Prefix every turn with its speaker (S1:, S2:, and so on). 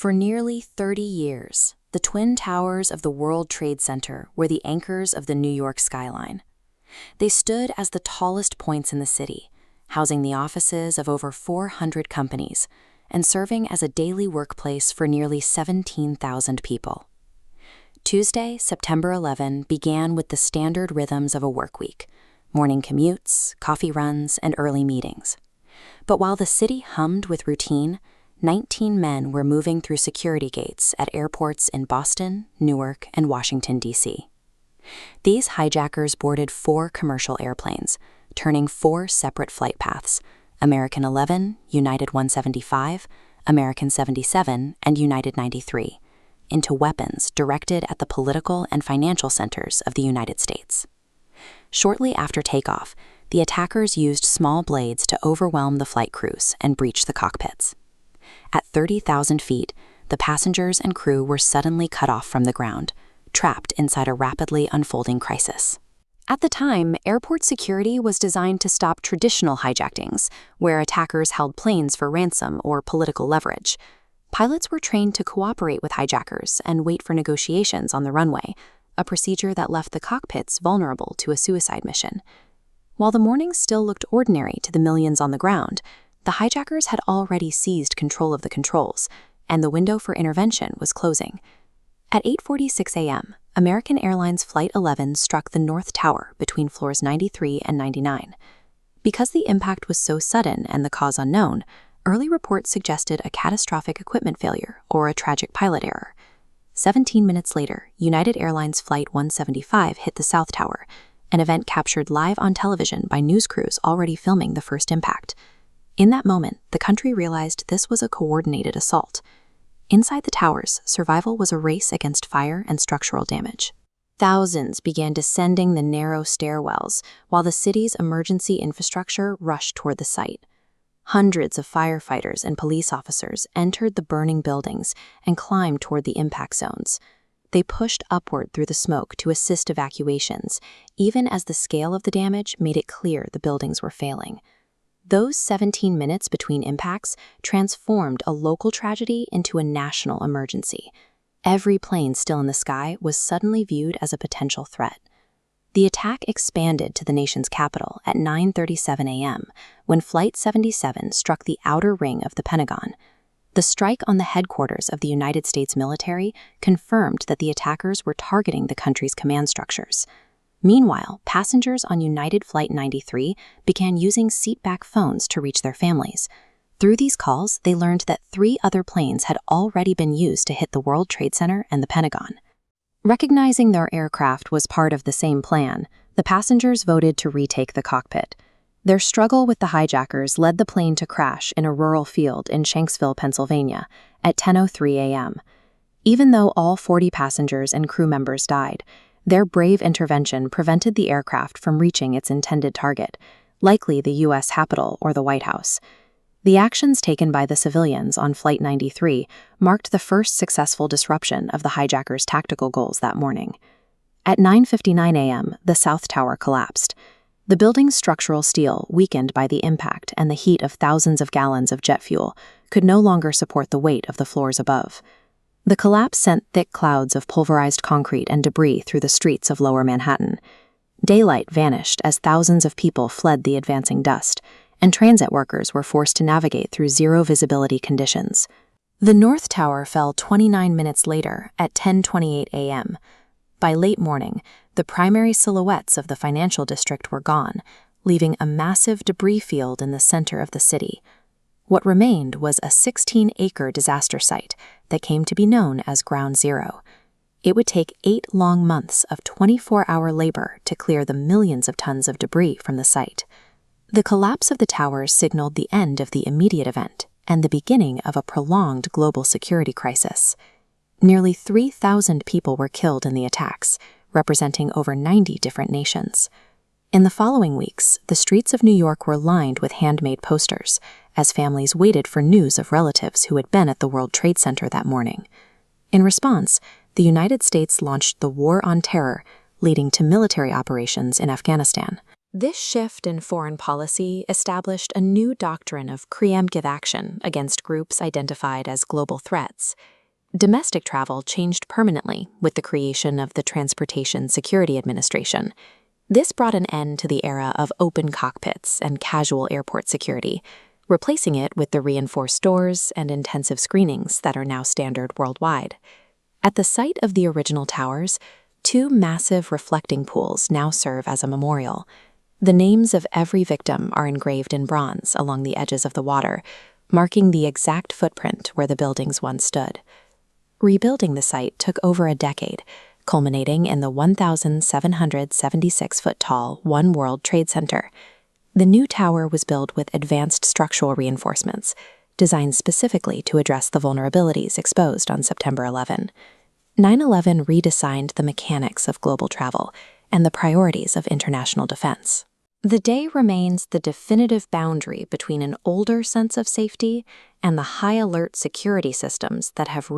S1: For nearly 30 years, the Twin Towers of the World Trade Center were the anchors of the New York skyline. They stood as the tallest points in the city, housing the offices of over 400 companies and serving as a daily workplace for nearly 17,000 people. Tuesday, September 11, began with the standard rhythms of a workweek: morning commutes, coffee runs, and early meetings. But while the city hummed with routine, 19 men were moving through security gates at airports in Boston, Newark, and Washington, D.C. These hijackers boarded 4 commercial airplanes, turning 4 separate flight paths: American 11, United 175, American 77, and United 93, into weapons directed at the political and financial centers of the United States. Shortly after takeoff, the attackers used small blades to overwhelm the flight crews and breach the cockpits. At 30,000 feet, the passengers and crew were suddenly cut off from the ground, trapped inside a rapidly unfolding crisis. At the time, airport security was designed to stop traditional hijackings, where attackers held planes for ransom or political leverage. Pilots were trained to cooperate with hijackers and wait for negotiations on the runway, a procedure that left the cockpits vulnerable to a suicide mission. While the morning still looked ordinary to the millions on the ground, the hijackers had already seized control of the controls, and the window for intervention was closing. At 8:46 a.m., American Airlines Flight 11 struck the North Tower between floors 93 and 99. Because the impact was so sudden and the cause unknown, early reports suggested a catastrophic equipment failure or a tragic pilot error. 17 minutes later, United Airlines Flight 175 hit the South Tower, an event captured live on television by news crews already filming the first impact. In that moment, the country realized this was a coordinated assault. Inside the towers, survival was a race against fire and structural damage. Thousands began descending the narrow stairwells, while the city's emergency infrastructure rushed toward the site. Hundreds of firefighters and police officers entered the burning buildings and climbed toward the impact zones. They pushed upward through the smoke to assist evacuations, even as the scale of the damage made it clear the buildings were failing. Those 17 minutes between impacts transformed a local tragedy into a national emergency. Every plane still in the sky was suddenly viewed as a potential threat. The attack expanded to the nation's capital at 9:37 a.m. when Flight 77 struck the outer ring of the Pentagon. The strike on the headquarters of the United States military confirmed that the attackers were targeting the country's command structures. Meanwhile, passengers on United Flight 93 began using seatback phones to reach their families. Through these calls, they learned that 3 other planes had already been used to hit the World Trade Center and the Pentagon. Recognizing their aircraft was part of the same plan, the passengers voted to retake the cockpit. Their struggle with the hijackers led the plane to crash in a rural field in Shanksville, Pennsylvania, at 10:03 a.m. Even though all 40 passengers and crew members died, their brave intervention prevented the aircraft from reaching its intended target, likely the U.S. Capitol or the White House. The actions taken by the civilians on Flight 93 marked the first successful disruption of the hijackers' tactical goals that morning. At 9:59 a.m., the South Tower collapsed. The building's structural steel, weakened by the impact and the heat of thousands of gallons of jet fuel, could no longer support the weight of the floors above. The collapse sent thick clouds of pulverized concrete and debris through the streets of Lower Manhattan. Daylight vanished as thousands of people fled the advancing dust, and transit workers were forced to navigate through zero-visibility conditions. The North Tower fell 29 minutes later at 10:28 a.m. By late morning, the primary silhouettes of the financial district were gone, leaving a massive debris field in the center of the city. What remained was a 16-acre disaster site that came to be known as Ground Zero. It would take 8 long months of 24-hour labor to clear the millions of tons of debris from the site. The collapse of the towers signaled the end of the immediate event and the beginning of a prolonged global security crisis. Nearly 3,000 people were killed in the attacks, representing over 90 different nations. In the following weeks, the streets of New York were lined with handmade posters, as families waited for news of relatives who had been at the World Trade Center that morning. In response, the United States launched the War on Terror, leading to military operations in Afghanistan. This shift in foreign policy established a new doctrine of preemptive action against groups identified as global threats. Domestic travel changed permanently with the creation of the Transportation Security Administration. This brought an end to the era of open cockpits and casual airport security, replacing it with the reinforced doors and intensive screenings that are now standard worldwide. At the site of the original towers, two massive reflecting pools now serve as a memorial. The names of every victim are engraved in bronze along the edges of the water, marking the exact footprint where the buildings once stood. Rebuilding the site took over a decade, culminating in the 1,776-foot-tall One World Trade Center. The new tower was built with advanced structural reinforcements, designed specifically to address the vulnerabilities exposed on September 11. 9/11 redesigned the mechanics of global travel and the priorities of international defense. The day remains the definitive boundary between an older sense of safety and the high-alert security systems that have